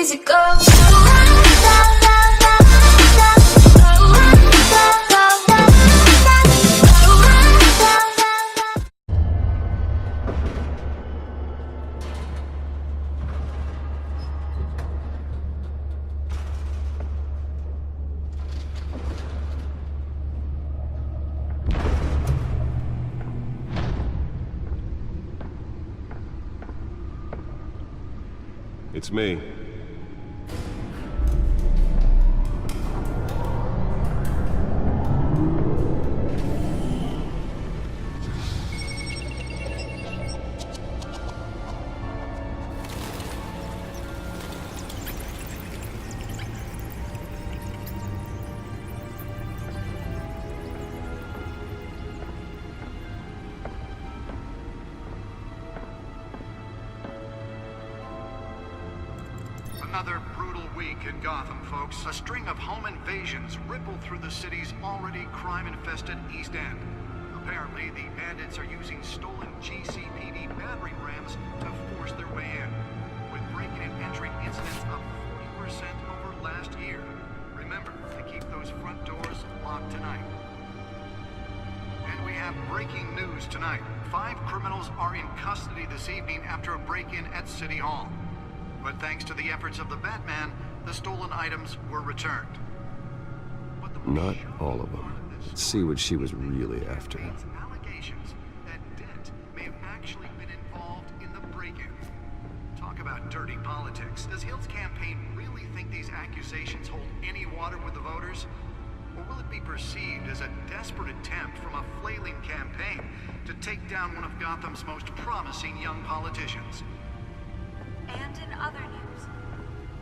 easy go. It's me. Another brutal week in Gotham, folks. A string of home invasions rippled through the city's already crime-infested East End. Apparently, the bandits are using stolen GCPD battering rams to force their way in, with breaking and entering incidents up 40% over last year. Remember to keep those front doors locked tonight. And we have breaking news tonight. 5 criminals are in custody this evening after a break-in at City Hall. But thanks to the efforts of the Batman, the stolen items were returned. Not all of them. Let's see what she was really after. Allegations that Dent may have actually been involved in the break-in. Talk about dirty politics. Does Hill's campaign really think these accusations hold any water with the voters? Or will it be perceived as a desperate attempt from a flailing campaign to take down one of Gotham's most promising young politicians? And in other news,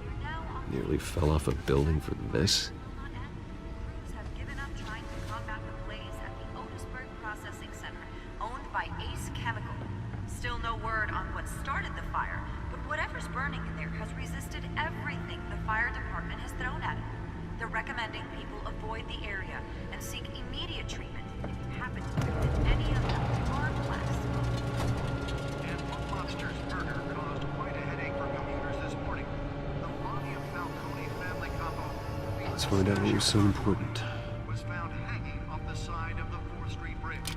you're now on Nearly fell off a building for this. crews have given up trying to combat the blaze at the Otisburg Processing Center, owned by Ace Chemical. Still no word on what started the fire, but whatever's burning in there has resisted everything the fire department has thrown at it. They're recommending people avoid the area and seek immediate treatment if you happen to commit any of them are blast. And one monster's murder caused quite a headache for commuters this morning. The body of Falcone family couple Let's find out what was so important. was found hanging off the side of the 4th Street Bridge.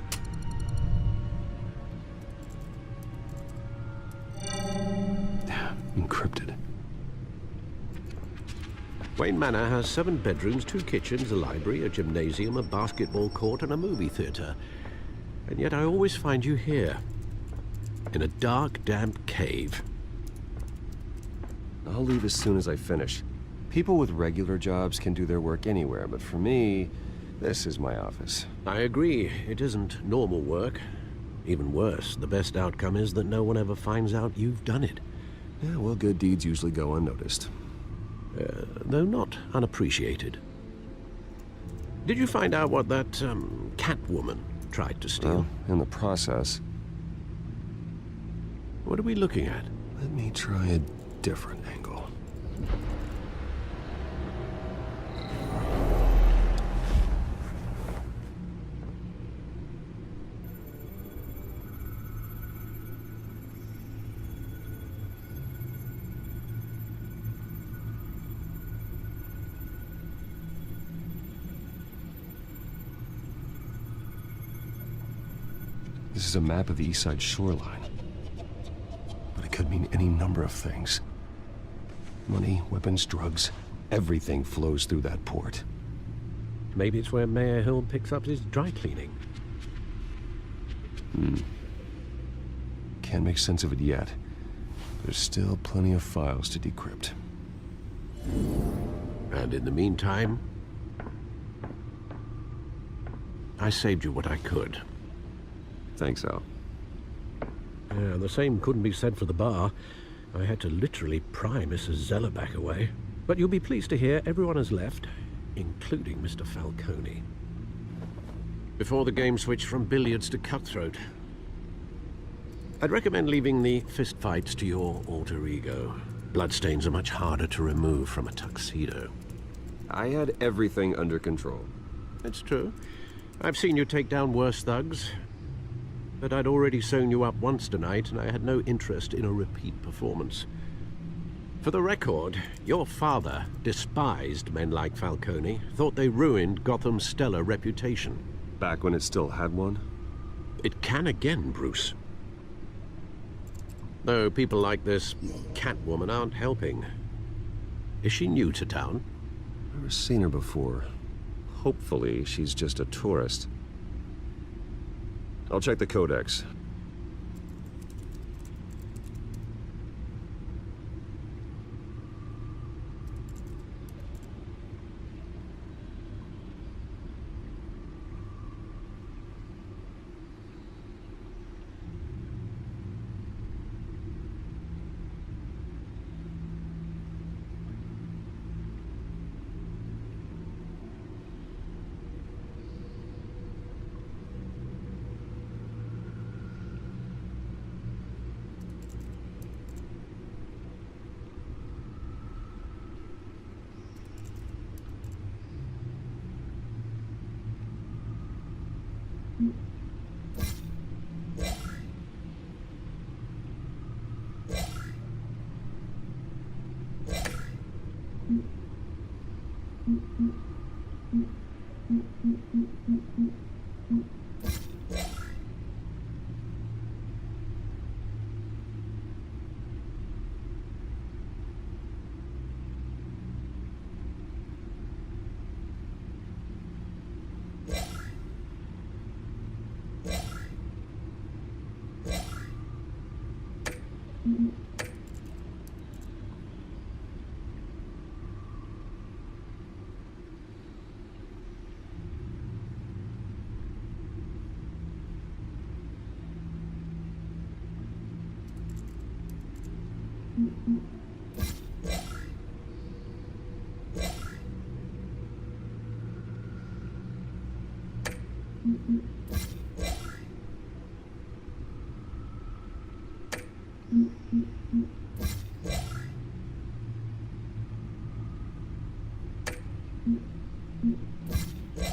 Encrypted. Wayne Manor has 7 bedrooms, 2 kitchens, a library, a gymnasium, a basketball court, and a movie theater. And yet I always find you here, in a dark, damp cave. I'll leave as soon as I finish. People with regular jobs can do their work anywhere, but for me, this is my office. I agree, it isn't normal work. Even worse, the best outcome is that no one ever finds out you've done it. Yeah, well, good deeds usually go unnoticed. Though not unappreciated. Did you find out what that, Catwoman tried to steal? Well, in the process, What are we looking at? let me try a different angle. This is a map of the East Side shoreline. But it could mean any number of things. Money, weapons, drugs, everything flows through that port. Maybe it's where Mayor Hill picks up his dry cleaning. Can't make sense of it yet. There's still plenty of files to decrypt. And in the meantime, I saved you what I could. Thanks, Al. Yeah, the same couldn't be said for the bar. I had to literally pry Mrs. Zellerback away. But you'll be pleased to hear everyone has left, including Mr. Falcone. Before the game switched from billiards to cutthroat. I'd recommend leaving the fistfights to your alter ego. Bloodstains are much harder to remove from a tuxedo. I had everything under control. It's true. I've seen you take down worse thugs. But I'd already sewn you up once tonight, and I had no interest in a repeat performance. For the record, your father despised men like Falcone, thought they ruined Gotham's stellar reputation. Back when it still had one? It can again, Bruce. Though people like this Catwoman aren't helping. Is she new to town? Never seen her before. Hopefully, she's just a tourist. I'll check the codex.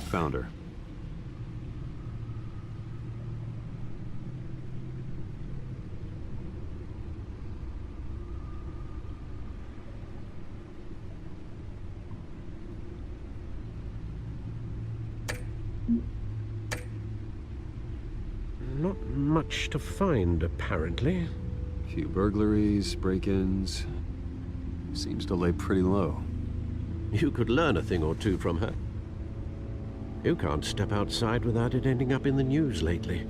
Found her. Not much to find, apparently. Few burglaries, break-ins. Seems to lay pretty low. You could learn a thing or two from her. You can't step outside without it ending up in the news lately.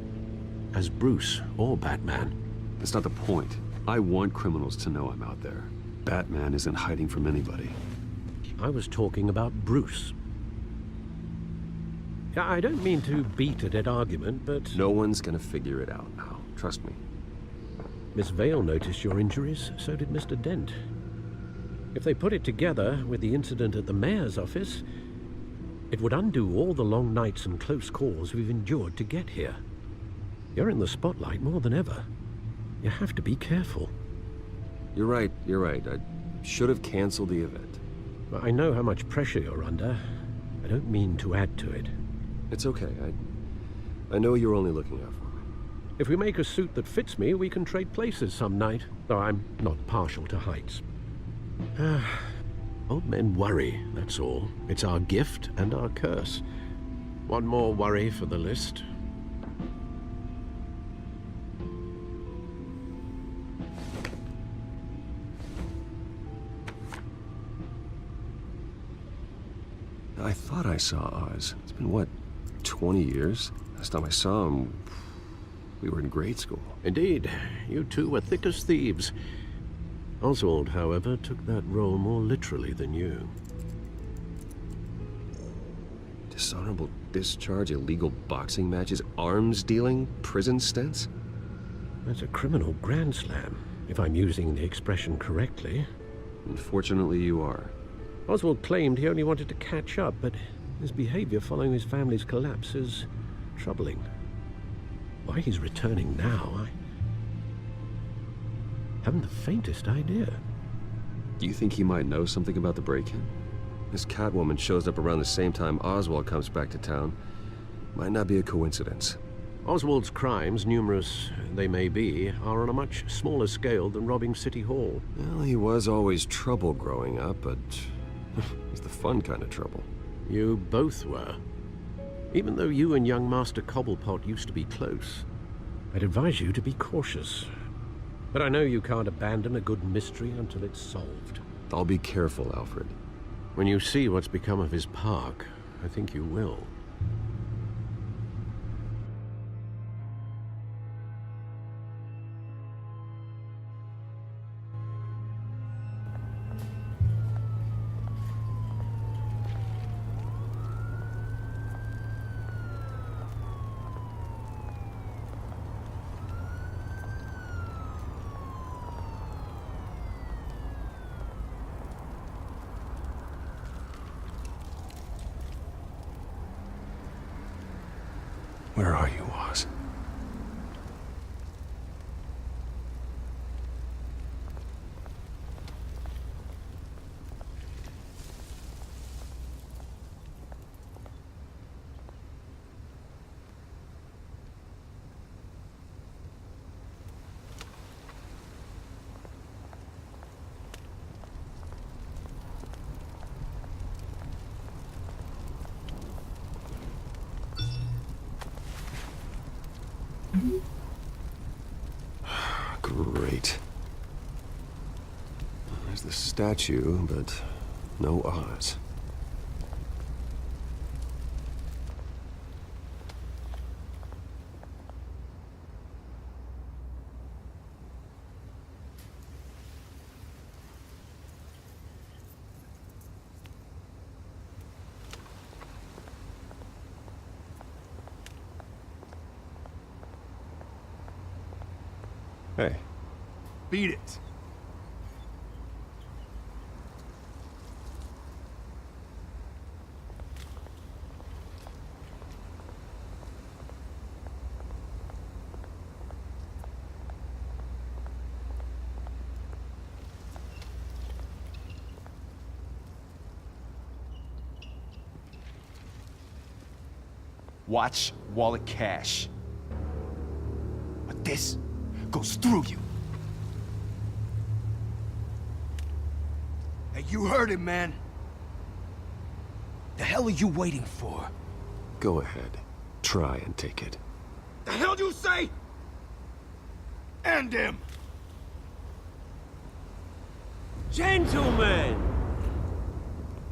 As Bruce or Batman. That's not the point. I want criminals to know I'm out there. Batman isn't hiding from anybody. I was talking about Bruce. I don't mean to beat a dead argument, but... No one's gonna figure it out now. Trust me. Miss Vale noticed your injuries, so did Mr. Dent. If they put it together with the incident at the mayor's office, it would undo all the long nights and close calls we've endured to get here. You're in the spotlight more than ever. You have to be careful. You're right. I should have canceled the event. I know how much pressure you're under. I don't mean to add to it. It's okay. I know you're only looking out for me. If we make a suit that fits me, we can trade places some night. Though I'm not partial to heights. Old men worry, that's all. It's our gift and our curse. One more worry for the list. I thought I saw Oz. It's been, what, 20 years? Last time I saw him, we were in grade school. Indeed, you two were thick as thieves. Oswald, however, took that role more literally than you. Dishonorable discharge, illegal boxing matches, arms dealing, prison stints? That's a criminal grand slam, if I'm using the expression correctly. Unfortunately, you are. Oswald claimed he only wanted to catch up, but his behavior following his family's collapse is troubling. Why he's returning now, I haven't the faintest idea. Do you think he might know something about the break-in? This Catwoman shows up around the same time Oswald comes back to town. Might not be a coincidence. Oswald's crimes, numerous they may be, are on a much smaller scale than robbing City Hall. Well, he was always trouble growing up, but he's the fun kind of trouble. You both were. Even though you and young Master Cobblepot used to be close, I'd advise you to be cautious. But I know you can't abandon a good mystery until it's solved. I'll be careful, Alfred. When you see what's become of his park, I think you will. Where are you, Oz? Great. There's the statue, but no Oz. Hey. Beat it. Watch wallet cash. But this goes through you. Hey, you heard him, man. The hell are you waiting for? Go ahead. Try and take it. The hell do you say? End him! Gentlemen!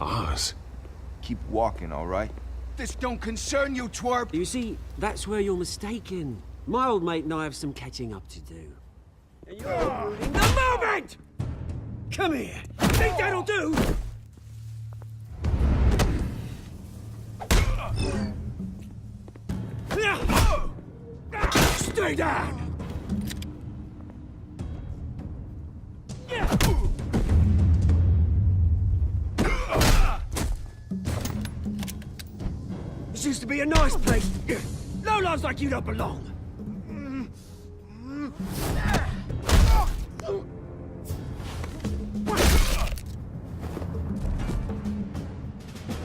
Oz? Keep walking, all right? This don't concern you, twerp! You see, that's where you're mistaken. My old mate and I have some catching up to do. And you're ruining the moment! Come here! Think that'll do? Stay down! This used to be a nice place. Lowlifes like you don't belong.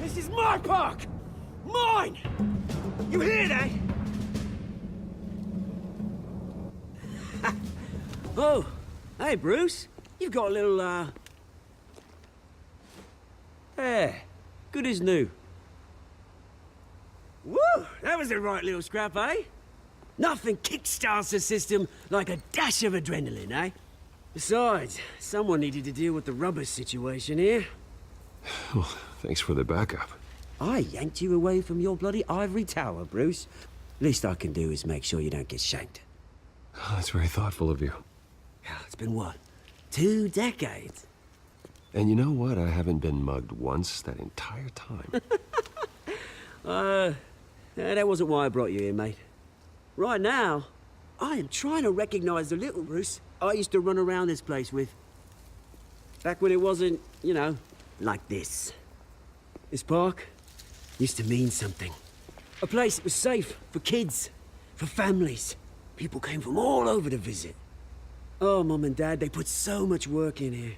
This is my park! Mine! You hear that? Oh, hey, Bruce. You've got a little, Yeah, good as new. Woo! That was a right little scrap, eh? Nothing kickstarts the system like a dash of adrenaline, eh? Besides, someone needed to deal with the rubber situation here. Well, thanks for the backup. I yanked you away from your bloody ivory tower, Bruce. Least I can do is make sure you don't get shanked. Oh, that's very thoughtful of you. It's been what? 2 decades? And you know what? I haven't been mugged once that entire time. That wasn't why I brought you here, mate. Right now, I am trying to recognize the little Bruce I used to run around this place with. Back when it wasn't, you know, like this. This park used to mean something. A place that was safe for kids, for families. People came from all over to visit. Oh, Mum and Dad, they put so much work in here.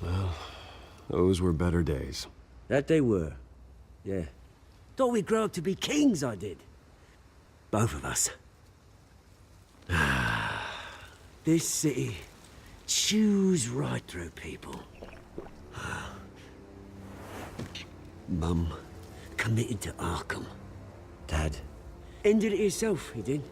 Well, those were better days. That they were. Yeah. Thought we'd grow up to be kings, I did. Both of us. This city chews right through people. Mum committed to Arkham. Dad ended it himself, he did.